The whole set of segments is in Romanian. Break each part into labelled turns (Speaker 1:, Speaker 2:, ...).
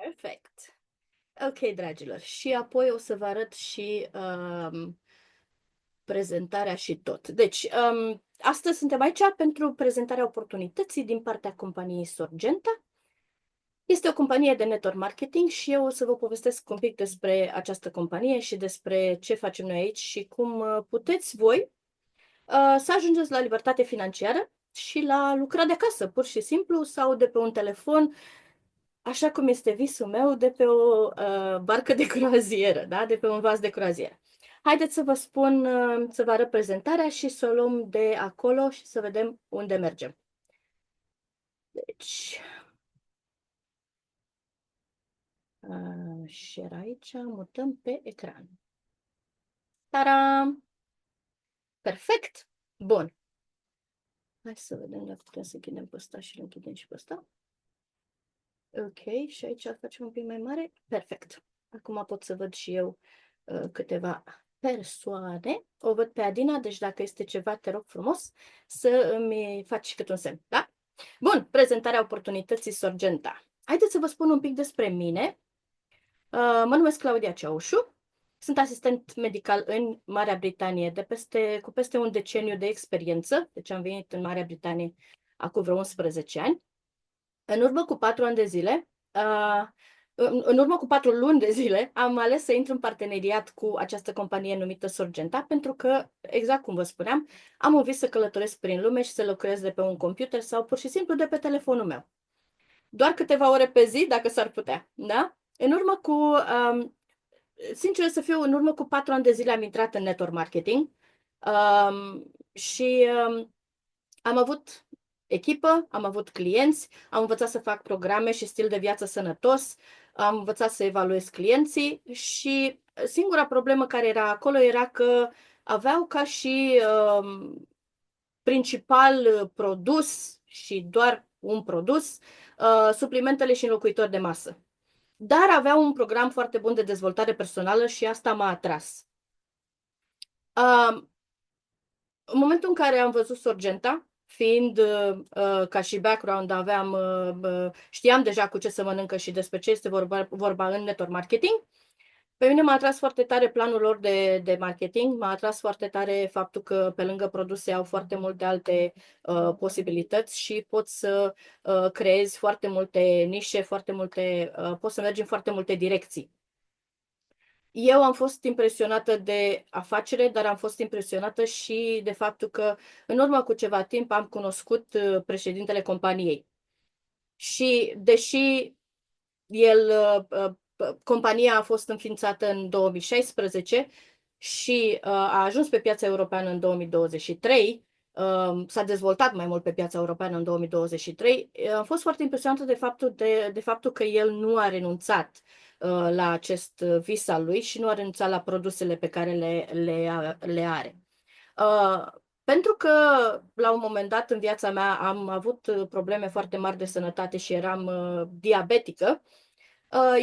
Speaker 1: Perfect. Ok, dragilor. Și apoi o să vă arăt și prezentarea și tot. Deci, astăzi suntem aici pentru prezentarea oportunității din partea companiei Sorgenta. Este o companie de network marketing și eu o să vă povestesc un pic despre această companie și despre ce facem noi aici și cum puteți voi să ajungeți la libertate financiară și la lucra de acasă, pur și simplu, sau de pe un telefon, așa cum este visul meu, de pe o barcă de croazieră, da? De pe un vas de croazieră. Haideți să vă spun, să vă arăt prezentarea și să o luăm de acolo și să vedem unde mergem. Deci, share aici, mutăm pe ecran. Tara! Perfect! Bun. Hai să vedem dacă putem să închidem pe ăsta și îl închidem și pe ăsta. Ok, și aici facem un pic mai mare. Perfect. Acum pot să văd și eu câteva persoane. O văd pe Adina, deci dacă este ceva, te rog frumos să îmi faci câte un semn, da? Bun, prezentarea oportunității Sorgenta. Haideți să vă spun un pic despre mine. Mă numesc Claudia Ceaușu. Sunt asistent medical în Marea Britanie cu peste un deceniu de experiență. Deci am venit în Marea Britanie acum vreo 11 ani. În urmă cu 4 ani de zile, în urmă cu 4 luni de zile, am ales să intru în parteneriat cu această companie numită Sorgenta, pentru că, exact cum vă spuneam, am un vis să călătoresc prin lume și să lucrez de pe un computer sau pur și simplu de pe telefonul meu. Doar câteva ore pe zi, dacă s-ar putea, da? În urmă cu, sincer să fiu, în urmă cu 4 ani de zile am intrat în network marketing și am avut echipă, am avut clienți, am învățat să fac programe și stil de viață sănătos, am învățat să evaluez clienții și singura problemă care era acolo era că aveau ca și principal produs și doar un produs, suplimentele și înlocuitori de masă. Dar aveau un program foarte bun de dezvoltare personală și asta m-a atras. În momentul în care am văzut Sorgenta, fiind ca și background, știam deja cu ce să mănâncă și despre ce este vorba în network marketing. Pe mine m-a atras foarte tare planul lor de marketing, m-a atras foarte tare faptul că pe lângă produse au foarte multe alte posibilități și poți să creezi foarte multe nișe, poți să mergi în foarte multe direcții. Eu am fost impresionată de afacere, dar am fost impresionată și de faptul că în urmă cu ceva timp am cunoscut președintele companiei. Și deși el, compania a fost înființată în 2016 și a ajuns pe piața europeană în 2023, s-a dezvoltat mai mult pe piața europeană în 2023, am fost foarte impresionată de faptul că el nu a renunțat la acest vis al lui și nu a renunțat la produsele pe care le are. Pentru că la un moment dat în viața mea am avut probleme foarte mari de sănătate și eram diabetică,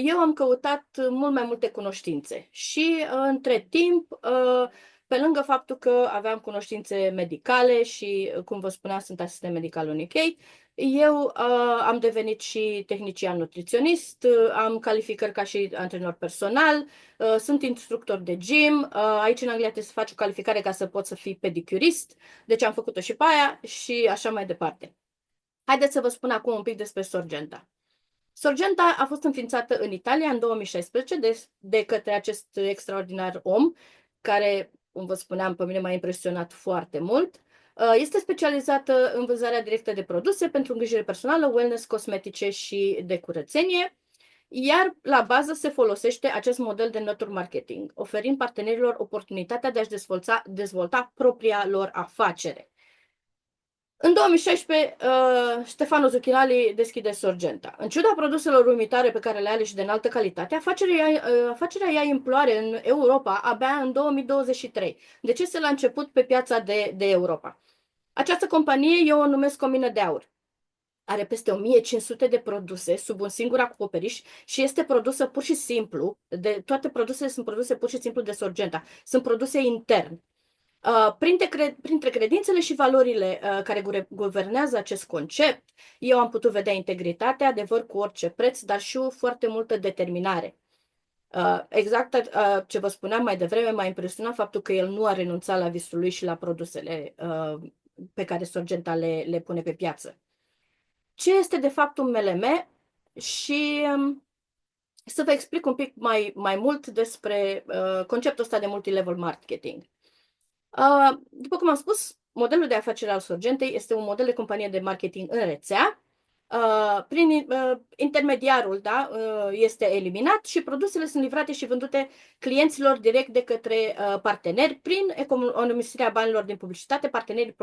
Speaker 1: eu am căutat mult mai multe cunoștințe și între timp, pe lângă faptul că aveam cunoștințe medicale și, cum vă spuneam, sunt asistent medical în UK, eu am devenit și tehnician nutriționist, am calificări ca și antrenor personal, sunt instructor de gym, aici în Anglia trebuie să faci o calificare ca să poți să fii pedicurist, deci am făcut-o și pe aia și așa mai departe. Haideți să vă spun acum un pic despre Sorgenta. Sorgenta a fost înființată în Italia în 2016 de către acest extraordinar om, care, cum vă spuneam, pe mine m-a impresionat foarte mult. Este specializată în vânzarea directă de produse pentru îngrijire personală, wellness, cosmetice și de curățenie, iar la bază se folosește acest model de network marketing, oferind partenerilor oportunitatea de a-și dezvolta propria lor afacere. În 2016, Stefano Zucchinali deschide Sorgenta. În ciuda produselor uimitoare pe care le are și de înaltă calitate, afacerea ia amploare în Europa abia în 2023. Deci este la început pe piața de Europa. Această companie eu o numesc o mină de aur. Are peste 1500 de produse sub un singur acoperiș și este produsă pur și simplu, toate produsele sunt produse pur și simplu de Sorgenta. Sunt produse intern. Printre credințele și valorile care guvernează acest concept, eu am putut vedea integritate, adevăr cu orice preț, dar și o foarte multă determinare. Exact ce vă spuneam mai devreme, m-a impresionat faptul că el nu a renunțat la visul lui și la produsele pe care Sorgenta le pune pe piață. Ce este de fapt un MLM? Și să vă explic un pic mai mult despre conceptul ăsta de multilevel marketing. După cum am spus, modelul de afacere al Sorgentei este un model de companie de marketing în rețea. Prin intermediarul, da, este eliminat și produsele sunt livrate și vândute clienților direct de către parteneri. Prin economisirea banilor din publicitate, partenerii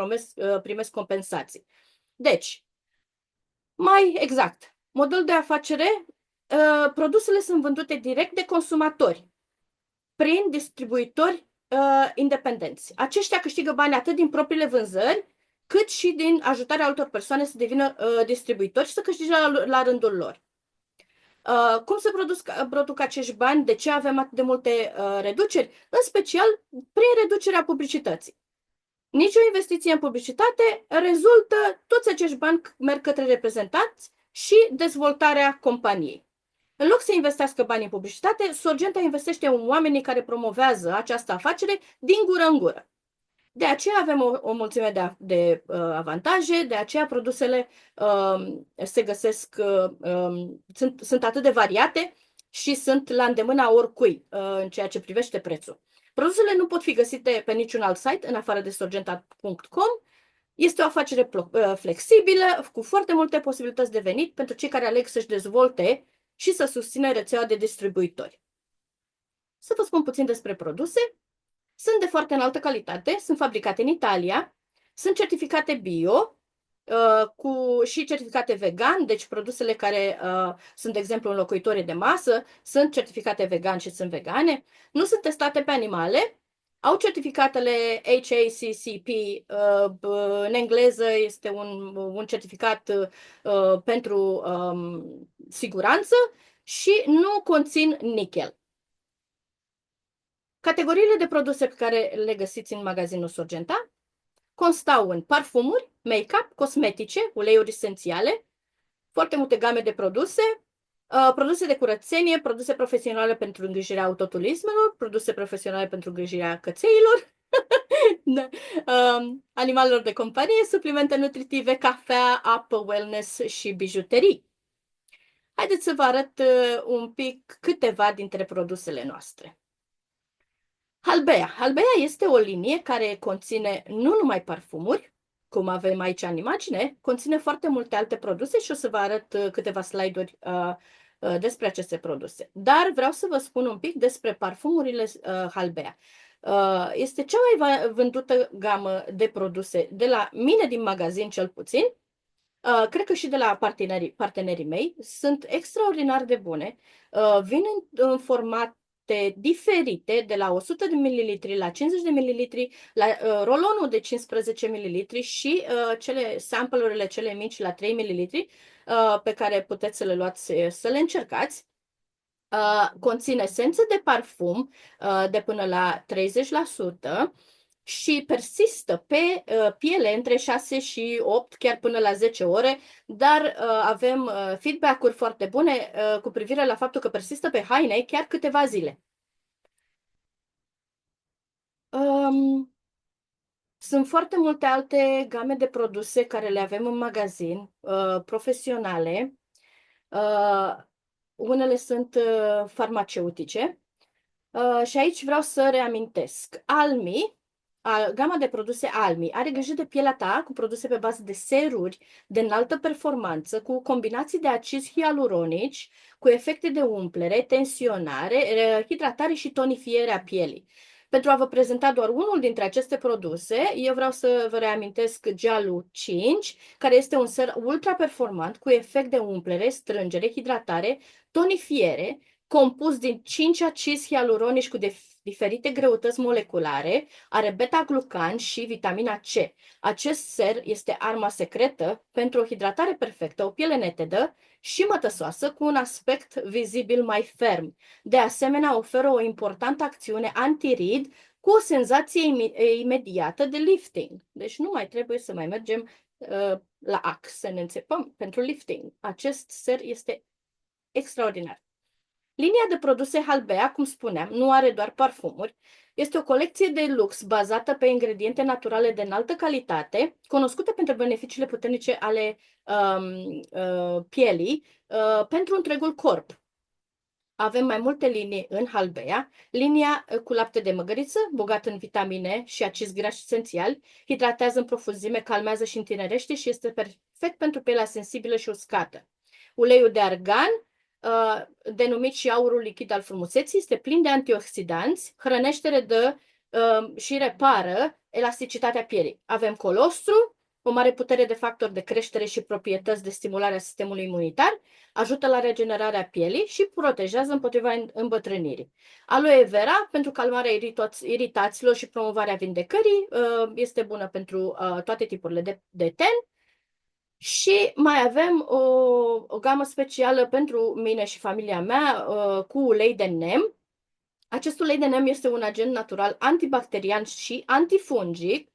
Speaker 1: primesc compensații. Deci, mai exact, modelul de afacere, produsele sunt vândute direct de consumatori prin distribuitori independenți. Aceștia câștigă bani atât din propriile vânzări, cât și din ajutarea altor persoane să devină distribuitori și să câștige la rândul lor. Cum se produc acești bani? De ce avem atât de multe reduceri? În special prin reducerea publicității. Nici o investiție în publicitate rezultă, toți acești bani merg către reprezentanți și dezvoltarea companiei. În loc să investească bani în publicitate, Sorgenta investește în oamenii care promovează această afacere din gură în gură. De aceea avem o mulțime de avantaje, de aceea produsele se găsesc, sunt atât de variate și sunt la îndemâna oricui în ceea ce privește prețul. Produsele nu pot fi găsite pe niciun alt site în afară de sorgenta.com. Este o afacere flexibilă, cu foarte multe posibilități de venit pentru cei care aleg să-și dezvolte și să susțină rețeaua de distribuitori. Să vă spun puțin despre produse. Sunt de foarte înaltă calitate, sunt fabricate în Italia, sunt certificate bio și certificate vegan, deci produsele care sunt, de exemplu, înlocuitorii de masă, sunt certificate vegan și sunt vegane, nu sunt testate pe animale, au certificatele HACCP, în engleză este un certificat pentru siguranță și nu conțin nichel. Categoriile de produse pe care le găsiți în magazinul Sorgenta constau în parfumuri, make-up, cosmetice, uleiuri esențiale, foarte multe game de produse, produse de curățenie, produse profesionale pentru îngrijirea autoturismelor, produse profesionale pentru îngrijirea cățeilor, animalelor de companie, suplimente nutritive, cafea, apă, wellness și bijuterii. Haideți să vă arăt un pic câteva dintre produsele noastre. Halbea. Halbea este o linie care conține nu numai parfumuri, cum avem aici în imagine, conține foarte multe alte produse și o să vă arăt câteva slide-uri despre aceste produse. Dar vreau să vă spun un pic despre parfumurile Halbea. Este cea mai vândută gamă de produse de la mine din magazin cel puțin. Cred că și de la partenerii mei. Sunt extraordinar de bune. Vin în format diferite, de la 100 de ml la 50 de ml, la rolonul de 15 ml și sample-urile cele mici la 3 ml pe care puteți să le luați, să le încercați. Conține esență de parfum de până la 30% și persistă pe piele între 6 și 8, chiar până la 10 ore, dar avem feedback-uri foarte bune cu privire la faptul că persistă pe haine chiar câteva zile. Sunt foarte multe alte game de produse care le avem în magazin, profesionale. Unele sunt farmaceutice. Și aici vreau să reamintesc. Almi, gama de produse Almi, are grijă de pielea ta cu produse pe bază de seruri de înaltă performanță, cu combinații de acizi hialuronici, cu efecte de umplere, tensionare, hidratare și tonifiere a pielii. Pentru a vă prezenta doar unul dintre aceste produse, eu vreau să vă reamintesc Gialu 5, care este un ser ultra performant cu efect de umplere, strângere, hidratare, tonifiere, compus din 5 acizi hialuronici cu diferite greutăți moleculare, are beta-glucan și vitamina C. Acest ser este arma secretă pentru o hidratare perfectă, o piele netedă și mătăsoasă cu un aspect vizibil mai ferm. De asemenea, oferă o importantă acțiune antirid cu o senzație imediată de lifting. Deci nu mai trebuie să mai mergem la Axe să ne înțepăm pentru lifting. Acest ser este extraordinar. Linia de produse Halbea, cum spuneam, nu are doar parfumuri. Este o colecție de lux bazată pe ingrediente naturale de înaltă calitate, cunoscute pentru beneficiile puternice ale pielii pentru întregul corp. Avem mai multe linii în Halbea. Linia cu lapte de măgăriță, bogat în vitamine și acizi grași esențiali, hidratează în profunzime, calmează și întinerește și este perfect pentru pielea sensibilă și uscată. Uleiul de argan, denumit și aurul lichid al frumuseții, este plin de antioxidanți, hrănește, redă și repară elasticitatea pielii. Avem colostru, o mare putere de factor de creștere și proprietăți de stimulare a sistemului imunitar, ajută la regenerarea pielii și protejează împotriva îmbătrânirii. Aloe vera, pentru calmarea iritațiilor și promovarea vindecării, este bună pentru toate tipurile de ten. Și mai avem o gamă specială pentru mine și familia mea cu ulei de nem. Acest ulei de nem este un agent natural antibacterian și antifungic,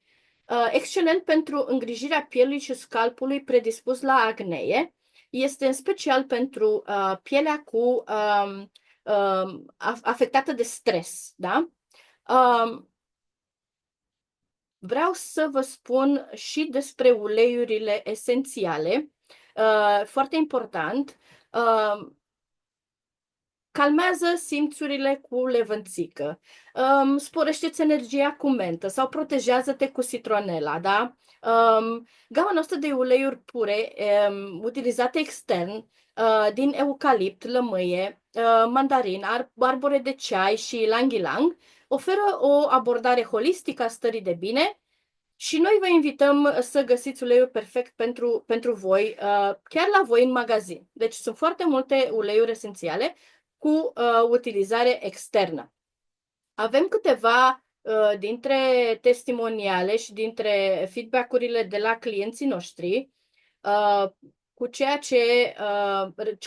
Speaker 1: excelent pentru îngrijirea pielii și scalpului predispus la acnee. Este în special pentru pielea afectată de stres. Da? Vreau să vă spun și despre uleiurile esențiale. Foarte important. Calmează simțurile cu levănțică, sporește-ți energia cu mentă sau protejează-te cu citronela, da? Gama noastră de uleiuri pure, utilizate extern, din eucalipt, lămâie, mandarin, arbore de ceai și ylang-ylang, oferă o abordare holistică a stării de bine și noi vă invităm să găsiți uleiul perfect pentru voi, chiar la voi în magazin. Deci sunt foarte multe uleiuri esențiale cu utilizare externă. Avem câteva dintre testimoniale și dintre feedback-urile de la clienții noștri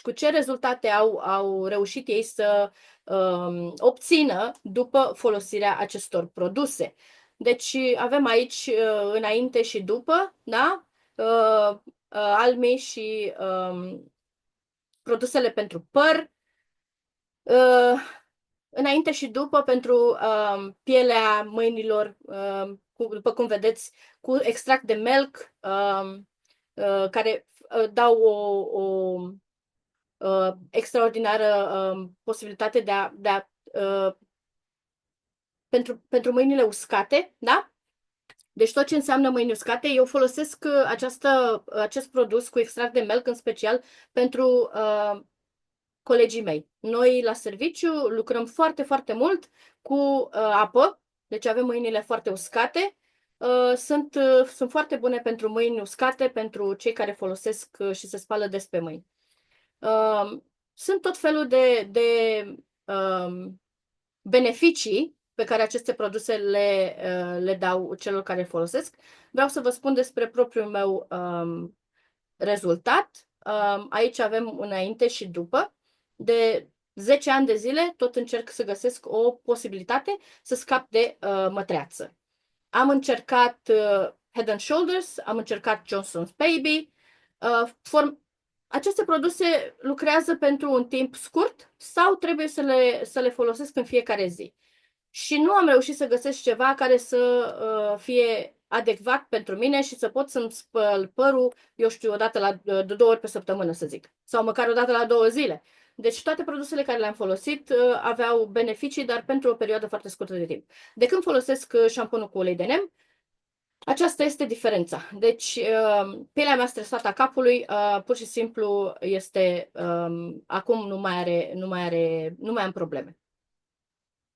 Speaker 1: cu ce rezultate au reușit ei să obțină după folosirea acestor produse. Deci avem aici înainte și după, da? Almi și produsele pentru păr, înainte și după pentru pielea mâinilor, după cum vedeți, cu extract de melc, care dau o extraordinară posibilitate pentru mâinile uscate, da? Deci tot ce înseamnă mâini uscate, eu folosesc acest produs cu extract de melc în special pentru colegii mei. Noi la serviciu lucrăm foarte, foarte mult cu apă, deci avem mâinile foarte uscate. Sunt foarte bune pentru mâini uscate, pentru cei care folosesc și se spală des pe mâini. Sunt tot felul de beneficii pe care aceste produse le dau celor care folosesc. Vreau să vă spun despre propriul meu rezultat. Aici avem înainte și după. De 10 ani de zile tot încerc să găsesc o posibilitate să scap de mătreață. Am încercat Head and Shoulders, am încercat Johnson's Baby. Aceste produse lucrează pentru un timp scurt sau trebuie să le folosesc în fiecare zi. Și nu am reușit să găsesc ceva care să fie adecvat pentru mine și să pot să-mi spăl părul, eu știu, de 2 ori pe săptămână, să zic. Sau măcar o dată la 2 zile. Deci toate produsele care le-am folosit aveau beneficii, dar pentru o perioadă foarte scurtă de timp. De când folosesc șamponul cu ulei de nem, aceasta este diferența. Deci, pielea mea stresată a capului, pur și simplu este, acum nu mai am probleme.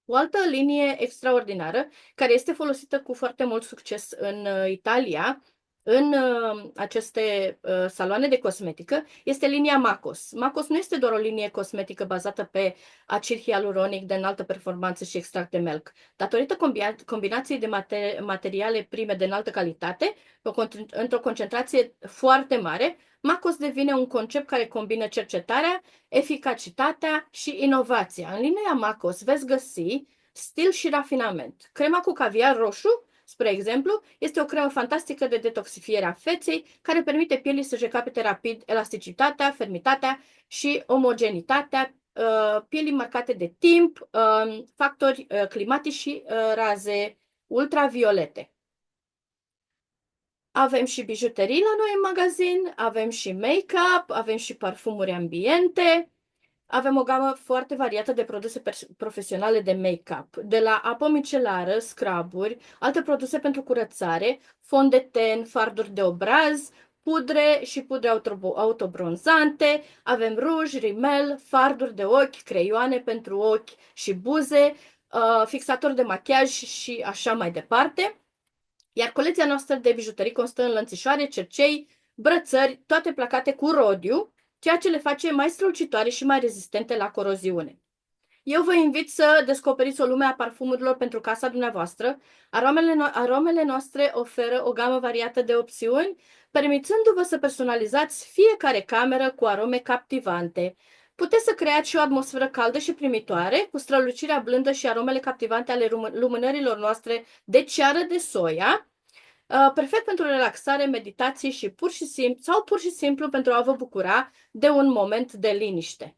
Speaker 1: O altă linie extraordinară, care este folosită cu foarte mult succes în Italia, în aceste saloane de cosmetică, este linia Macos. Macos nu este doar o linie cosmetică bazată pe acid hialuronic de înaltă performanță și extract de melc. Datorită combinației de materiale prime de înaltă calitate, într-o concentrație foarte mare, Macos devine un concept care combină cercetarea, eficacitatea și inovația. În linia Macos veți găsi stil și rafinament. Crema cu caviar roșu, spre exemplu, este o cremă fantastică de detoxifiere a feței, care permite pielii să-și recapete rapid elasticitatea, fermitatea și omogenitatea pielii marcate de timp, factori climatici și raze ultraviolete. Avem și bijuterii la noi în magazin, avem și make-up, avem și parfumuri ambiente, avem o gamă foarte variată de produse profesionale de make-up, de la apă micelară, scruburi, alte produse pentru curățare, fond de ten, farduri de obraz, pudre și pudre autobronzante, avem ruj, rimel, farduri de ochi, creioane pentru ochi și buze, fixatori de machiaj și așa mai departe. Iar colecția noastră de bijuterii constă în lănțișoare, cercei, brățări, toate placate cu rodiu, ceea ce le face mai strălucitoare și mai rezistente la coroziune. Eu vă invit să descoperiți o lume a parfumurilor pentru casa dumneavoastră. Aromele noastre oferă o gamă variată de opțiuni, permițându-vă să personalizați fiecare cameră cu arome captivante. Puteți să creați și o atmosferă caldă și primitoare, cu strălucirea blândă și aromele captivante ale lumânărilor noastre de ceară de soia, perfect pentru relaxare, meditație și pur și simplu pentru a vă bucura de un moment de liniște.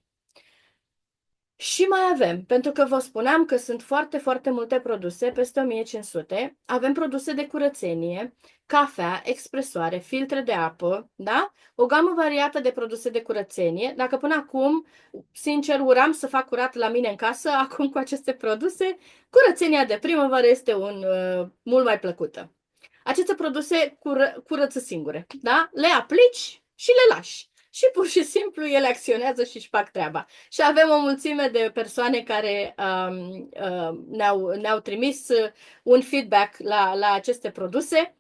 Speaker 1: Și mai avem, pentru că vă spuneam că sunt foarte, foarte multe produse, peste 1500, avem produse de curățenie, cafea, expresoare, filtre de apă, da? O gamă variată de produse de curățenie. Dacă până acum, sincer, uram să fac curat la mine în casă, acum cu aceste produse, curățenia de primăvară este mult mai plăcută. Aceste produse curăță singure, da? Le aplici și le lași. Și pur și simplu ele acționează și își fac treaba. Și avem o mulțime de persoane care ne-au trimis un feedback la aceste produse.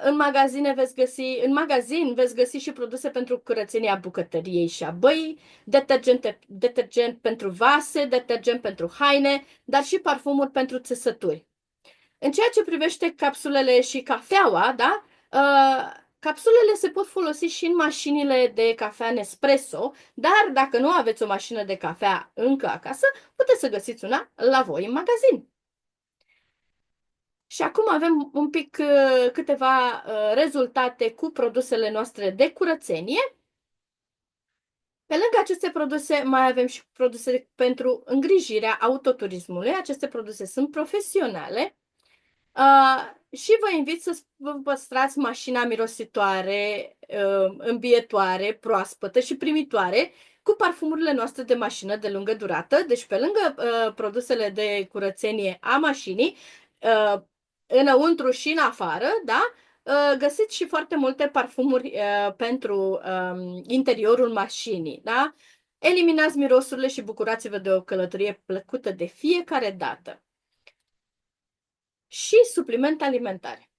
Speaker 1: În magazin veți găsi și produse pentru curățenia bucătăriei și a băii, detergent pentru vase, detergent pentru haine, dar și parfumuri pentru țesături. În ceea ce privește capsulele și cafeaua, da? Capsulele se pot folosi și în mașinile de cafea Nespresso, dar dacă nu aveți o mașină de cafea încă acasă, puteți să găsiți una la voi în magazin. Și acum avem un pic câteva rezultate cu produsele noastre de curățenie. Pe lângă aceste produse, mai avem și produse pentru îngrijirea autoturismului. Aceste produse sunt profesionale. Și vă invit să vă păstrați mașina mirositoare, îmbietoare, proaspătă și primitoare cu parfumurile noastre de mașină de lungă durată. Deci pe lângă produsele de curățenie a mașinii, înăuntru și în afară, da? Găsiți și foarte multe parfumuri pentru interiorul mașinii, da? Eliminați mirosurile și bucurați-vă de o călătorie plăcută de fiecare dată. Și suplimente alimentare.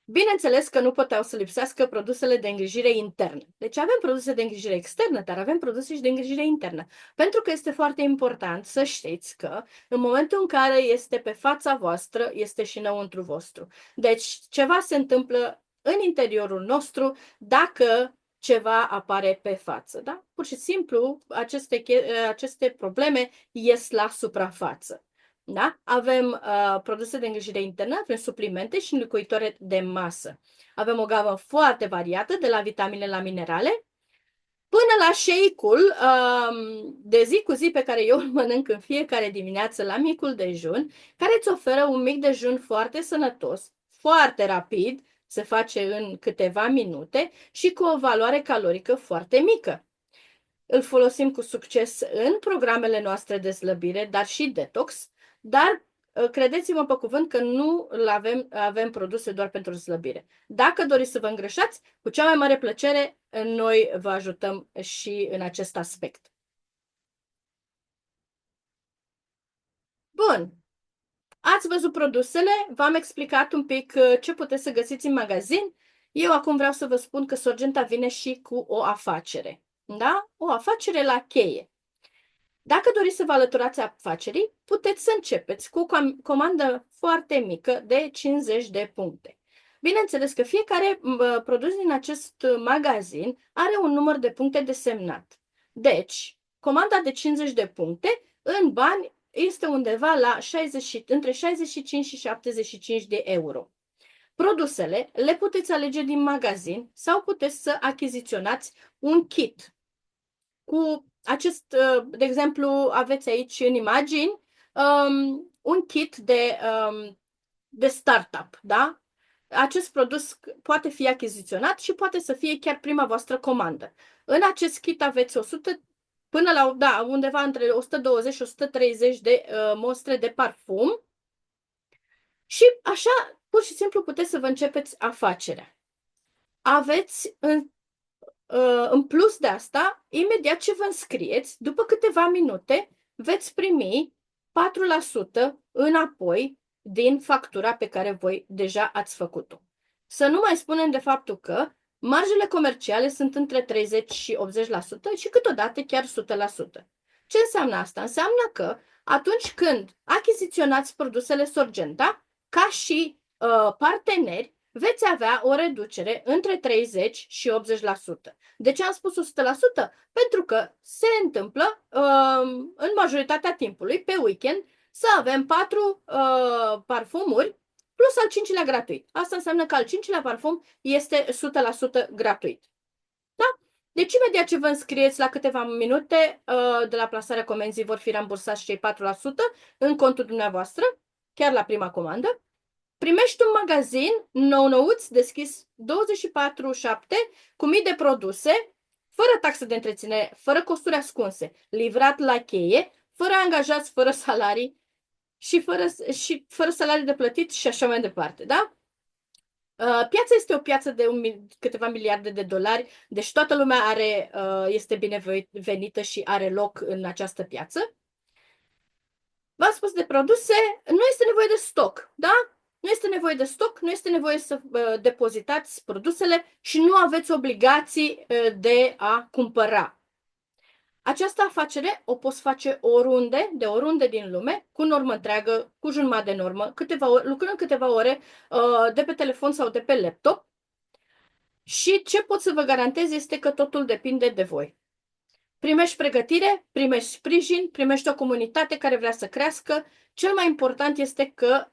Speaker 1: Bineînțeles că nu puteau să lipsească produsele de îngrijire internă. Deci avem produse de îngrijire externă, dar avem produse și de îngrijire internă. Pentru că este foarte important să știți că în momentul în care este pe fața voastră, este și înăuntru vostru. Deci ceva se întâmplă în interiorul nostru dacă ceva apare pe față. Da? Pur și simplu, aceste probleme ies la suprafață. Da? Avem produse de îngrijire internă, avem suplimente și înlocuitoare de masă. Avem o gamă foarte variată, de la vitamine la minerale, până la shake-ul de zi cu zi pe care eu îl mănânc în fiecare dimineață la micul dejun, care îți oferă un mic dejun foarte sănătos, foarte rapid, se face în câteva minute și cu o valoare calorică foarte mică. Îl folosim cu succes în programele noastre de slăbire, dar și detox, dar credeți-mă pe cuvânt că nu avem produse doar pentru slăbire. Dacă doriți să vă îngrășați, cu cea mai mare plăcere, noi vă ajutăm și în acest aspect. Bun. Ați văzut produsele, v-am explicat un pic ce puteți să găsiți în magazin. Eu acum vreau să vă spun că Sorgenta vine și cu o afacere. Da? O afacere la cheie. Dacă doriți să vă alăturați afacerii, puteți să începeți cu o comandă foarte mică de 50 de puncte. Bineînțeles că fiecare produs din acest magazin are un număr de puncte desemnat. Deci, comanda de 50 de puncte, în bani, este undeva la între 65 și 75 de euro. Produsele le puteți alege din magazin sau puteți să achiziționați un kit cu acest, de exemplu, aveți aici în imagini un kit de startup, da? Acest produs poate fi achiziționat și poate să fie chiar prima voastră comandă. În acest kit aveți 100 până la, da, undeva între 120 și 130 de mostre de parfum și așa, pur și simplu, puteți să vă începeți afacerea. Aveți în plus de asta, imediat ce vă înscrieți, după câteva minute, veți primi 4% înapoi din factura pe care voi deja ați făcut-o. Să nu mai spunem de faptul că marjele comerciale sunt între 30 și 80% și câteodată chiar 100%. Ce înseamnă asta? Înseamnă că atunci când achiziționați produsele Sorgenta, ca și parteneri, veți avea o reducere între 30 și 80%. De ce am spus 100%? Pentru că se întâmplă în majoritatea timpului, pe weekend, să avem 4 parfumuri plus al 5-lea gratuit. Asta înseamnă că al 5-lea parfum este 100% gratuit. Da? Deci imediat ce vă înscrieți la câteva minute de la plasarea comenzii vor fi rambursați cei 4% în contul dumneavoastră, chiar la prima comandă. Primești un magazin nou-nouț, deschis 24/7, cu mii de produse, fără taxă de întreținere, fără costuri ascunse, livrat la cheie, fără angajați, fără salarii și fără salarii de plătit și așa mai departe, da? Piața este o piață de câteva miliarde de dolari, deci toată lumea este binevenită și are loc în această piață. V-am spus de produse, nu este nevoie de stoc, da? Nu este nevoie de stoc, nu este nevoie să depozitați produsele și nu aveți obligații de a cumpăra. Această afacere o poți face de oriunde din lume, cu normă întreagă, cu jumătate de normă, lucrând câteva ore de pe telefon sau de pe laptop. Și ce pot să vă garantez este că totul depinde de voi. Primești pregătire, primești sprijin, primești o comunitate care vrea să crească. Cel mai important este că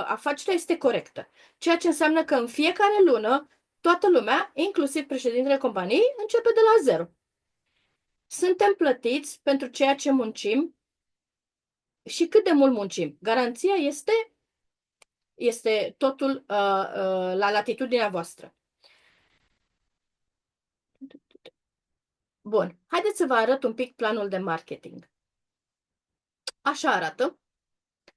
Speaker 1: afacerea este corectă, ceea ce înseamnă că în fiecare lună toată lumea, inclusiv președintele companiei, începe de la zero. Suntem plătiți pentru ceea ce muncim și cât de mult muncim. Garanția este totul la latitudinea voastră. Bun, haideți să vă arăt un pic planul de marketing. Așa arată.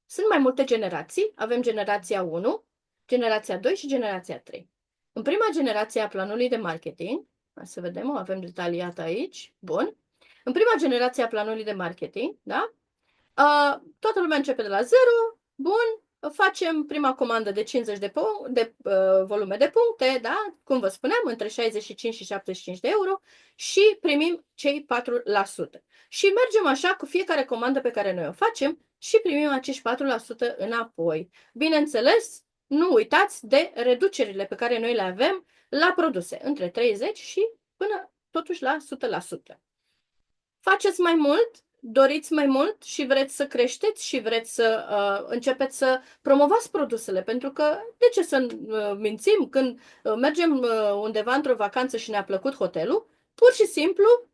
Speaker 1: Sunt mai multe generații. Avem generația 1, generația 2 și generația 3. În prima generație a planului de marketing, să vedem, o avem detaliat aici. Bun. În prima generație a planului de marketing, da? Toată lumea începe de la zero. Bun. Facem prima comandă de 50 de volume de puncte, da? Cum vă spuneam, între 65 și 75 de euro și primim cei 4%. Și mergem așa cu fiecare comandă pe care noi o facem și primim acești 4% înapoi. Bineînțeles, nu uitați de reducerile pe care noi le avem la produse, între 30 și până totuși la 100%. Faceți mai mult, doriți mai mult și vreți să creșteți și vreți să începeți să promovați produsele, pentru că de ce să mințim când mergem undeva într-o vacanță și ne-a plăcut hotelul, pur și simplu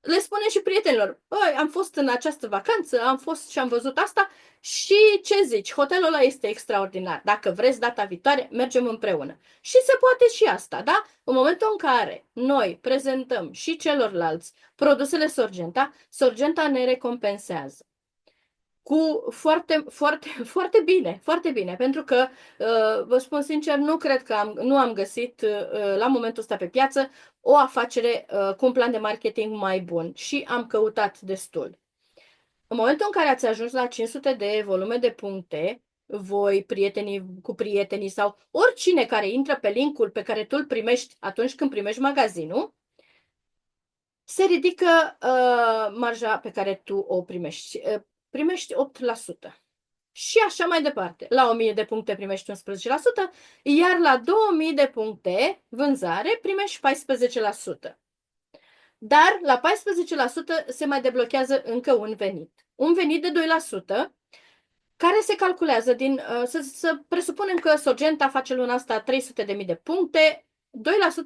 Speaker 1: le spunem și prietenilor, băi, am fost în această vacanță, am fost și am văzut asta și ce zici, hotelul ăla este extraordinar. Dacă vreți data viitoare, mergem împreună. Și se poate și asta, da? În momentul în care noi prezentăm și celorlalți produsele Sorgenta, Sorgenta ne recompensează. Cu foarte bine, pentru că, vă spun sincer, nu cred că nu am găsit la momentul ăsta pe piață o afacere cu un plan de marketing mai bun și am căutat destul. În momentul în care ați ajuns la 500 de volume de puncte, voi, prietenii sau oricine care intră pe linkul pe care tu îl primești atunci când primești magazinul, se ridică marja pe care tu o primești. Primești 8%. Și așa mai departe. La 1000 de puncte primești 11%, iar la 2000 de puncte vânzare primești 14%. dar la 14% se mai deblochează încă un venit. Un venit de 2%, care se calculează să presupunem că Sorgenta face luna asta 300.000 de puncte,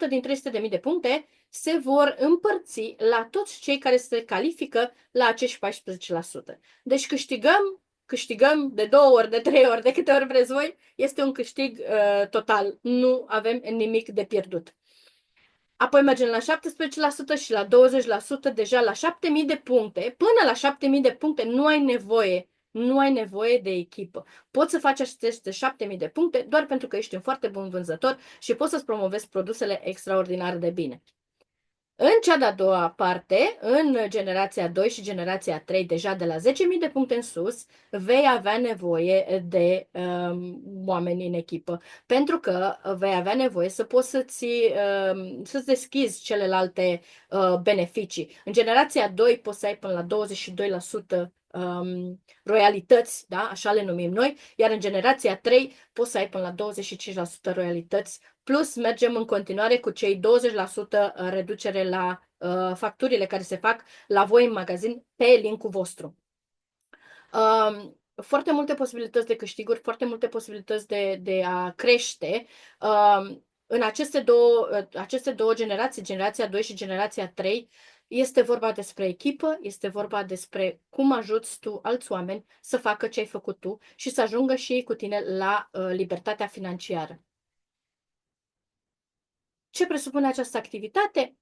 Speaker 1: 2% din 300.000 de puncte se vor împărți la toți cei care se califică la acești 14%. Deci câștigăm de 2 ori, de 3 ori, de câte ori vreți voi, este un câștig total. Nu avem nimic de pierdut. Apoi mergem la 17% și la 20%, deja la 7.000 de puncte. Până la 7.000 de puncte nu ai nevoie de echipă. Poți să faci aceste 7.000 de puncte doar pentru că ești un foarte bun vânzător și poți să-ți promovezi produsele extraordinar de bine. În cea de-a doua parte, în generația 2 și generația 3, deja de la 10.000 de puncte în sus, vei avea nevoie de oameni în echipă, pentru că vei avea nevoie să poți să-ți deschizi celelalte beneficii. În generația 2 poți să ai până la 22% royalități, da? Așa le numim noi, iar în generația 3 poți să ai până la 25% royalități, plus mergem în continuare cu cei 20% reducere la facturile care se fac la voi în magazin pe linkul vostru. Foarte multe posibilități de câștiguri, foarte multe posibilități de a crește. În aceste două generații, generația 2 și generația 3, este vorba despre echipă, este vorba despre cum ajuți tu alți oameni să facă ce ai făcut tu și să ajungă și ei cu tine la libertatea financiară. Ce presupune această activitate?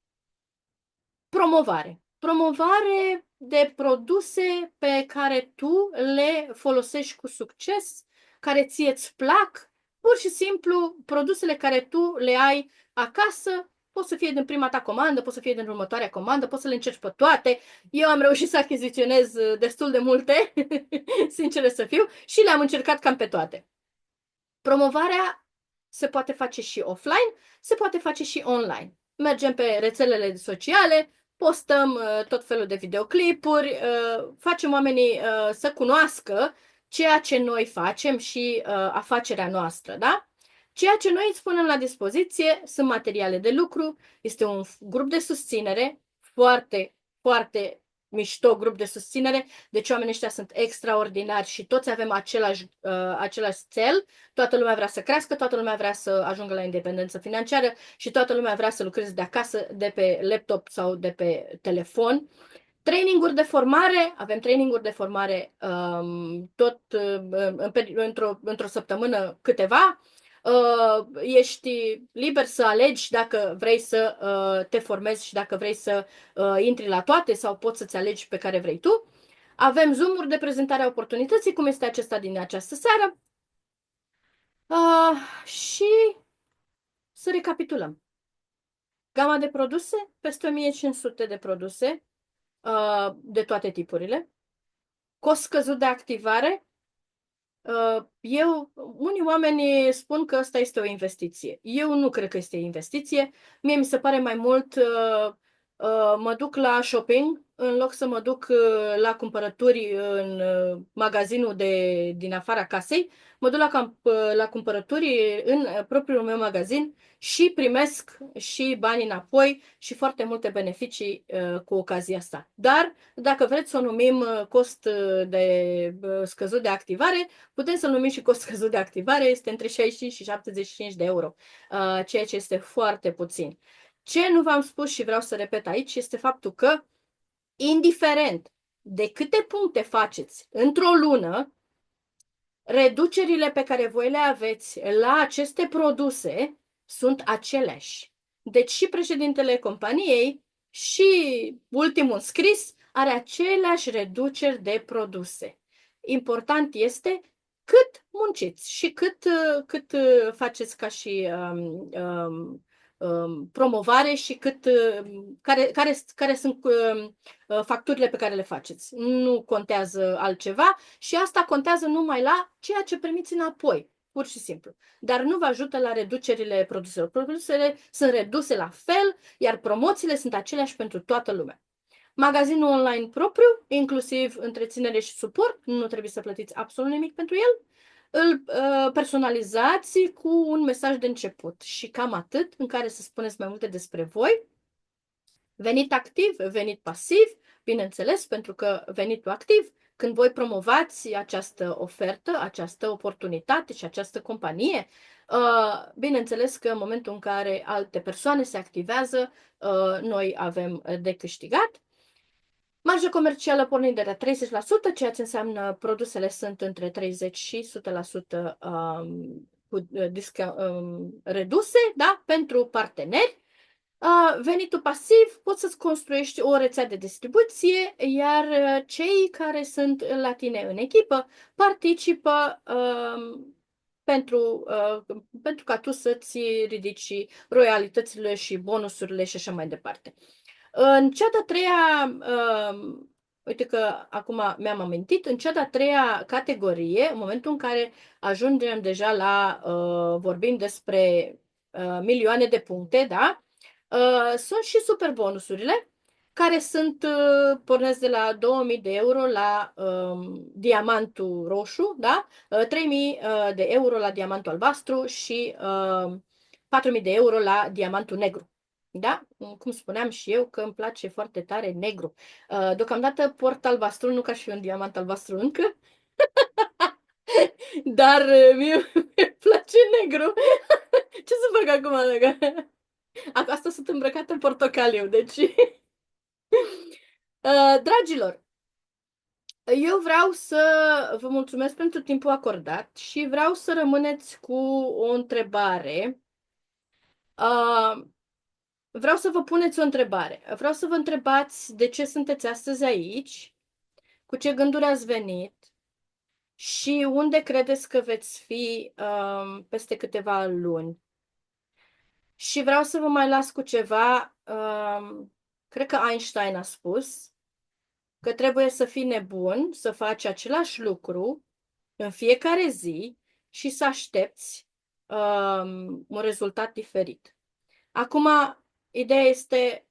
Speaker 1: Promovare. Promovare de produse pe care tu le folosești cu succes, care ție îți plac, pur și simplu produsele care tu le ai acasă, pot să fie din prima ta comandă, pot să fie din următoarea comandă, poți să le încerci pe toate. Eu am reușit să achiziționez destul de multe, sincer să fiu, și le-am încercat cam pe toate. Promovarea se poate face și offline, se poate face și online. Mergem pe rețelele sociale, postăm tot felul de videoclipuri, facem oamenii să cunoască ceea ce noi facem și afacerea noastră, da? Ceea ce noi îți punem la dispoziție sunt materiale de lucru, este un grup de susținere foarte, foarte mișto grup de susținere, deci oamenii ăștia sunt extraordinari și toți avem același cel, toată lumea vrea să crească, toată lumea vrea să ajungă la independență financiară și toată lumea vrea să lucreze de acasă, de pe laptop sau de pe telefon. Traininguri de formare, avem traininguri de formare tot într-o săptămână câteva. Ești liber să alegi dacă vrei să te formezi și dacă vrei să intri la toate sau poți să-ți alegi pe care vrei tu. Avem Zoom-uri de prezentare a oportunității, cum este acesta din această seară. Și să recapitulăm. Gama de produse, peste 1500 de produse de toate tipurile. Cost scăzut de activare. Unii oameni spun că asta este o investiție. Eu nu cred că este o investiție. Mie mi se pare mai mult mă duc la shopping în loc să mă duc la cumpărături în magazinul din afara casei. Mă duc la cumpărături în propriul meu magazin și primesc și bani înapoi și foarte multe beneficii cu ocazia asta. Dar dacă vreți să o numim cost de scăzut de activare, putem să-l numim și cost scăzut de activare, este între 65 și 75 de euro, ceea ce este foarte puțin. Ce nu v-am spus și vreau să repet aici este faptul că, indiferent de câte puncte faceți într-o lună, reducerile pe care voi le aveți la aceste produse sunt aceleași. Deci și președintele companiei și ultimul scris are aceleași reduceri de produse. Important este cât munciți și cât faceți ca și promovare și care sunt facturile pe care le faceți. Nu contează altceva și asta contează numai la ceea ce primiți înapoi, pur și simplu. Dar nu vă ajută la reducerile produselor. Produsele sunt reduse la fel, iar promoțiile sunt aceleași pentru toată lumea. Magazinul online propriu, inclusiv întreținere și suport, nu trebuie să plătiți absolut nimic pentru el. Îl personalizați cu un mesaj de început și cam atât, în care să spuneți mai multe despre voi. Venit activ, venit pasiv, bineînțeles, pentru că venitul activ, când voi promovați această ofertă, această oportunitate și această companie, bineînțeles că în momentul în care alte persoane se activează, noi avem de câștigat. Marja comercială pornind de la 30%, ceea ce înseamnă produsele sunt între 30 și 100% cu reduse, da? Pentru parteneri. Venitul pasiv, poți să-ți construiești o rețea de distribuție, iar cei care sunt la tine în echipă participă pentru ca tu să-ți ridici royalitățile și bonusurile și așa mai departe. În cea de-a treia, uite că acum mi-am amintit, în cea de-a treia categorie, în momentul în care ajungem deja la, vorbim despre milioane de puncte, da? Sunt și super bonusurile, care sunt, pornesc de la 2000 de euro la diamantul roșu, da? 3000 de euro la diamantul albastru și 4000 de euro la diamantul negru. Da? Cum spuneam și eu că îmi place foarte tare negru. Deocamdată port albastru, nu ca și un diamant albastru încă, dar mie îmi place negru. Ce să fac acum? Asta sunt îmbrăcată în portocaliu, deci... Dragilor, eu vreau să vă mulțumesc pentru timpul acordat și vreau să rămâneți cu o întrebare. Vreau să vă puneți o întrebare. Vreau să vă întrebați de ce sunteți astăzi aici, cu ce gânduri ați venit și unde credeți că veți fi peste câteva luni. Și vreau să vă mai las cu ceva. Cred că Einstein a spus că trebuie să fii nebun, să faci același lucru în fiecare zi și să aștepți un rezultat diferit. Acum, ideea este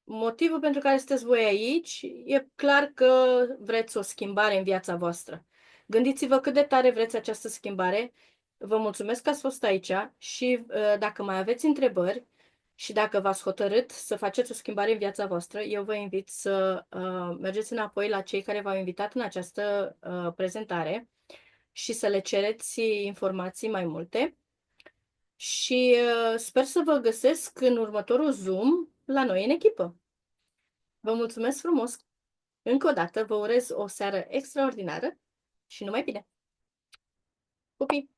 Speaker 1: motivul pentru care sunteți voi aici. E clar că vreți o schimbare în viața voastră. Gândiți-vă cât de tare vreți această schimbare. Vă mulțumesc că ați fost aici și dacă mai aveți întrebări și dacă v-ați hotărât să faceți o schimbare în viața voastră, eu vă invit să mergeți înapoi la cei care v-au invitat în această prezentare și să le cereți informații mai multe. Și sper să vă găsesc în următorul Zoom la noi în echipă. Vă mulțumesc frumos! Încă o dată vă urez o seară extraordinară și numai bine! Pupi!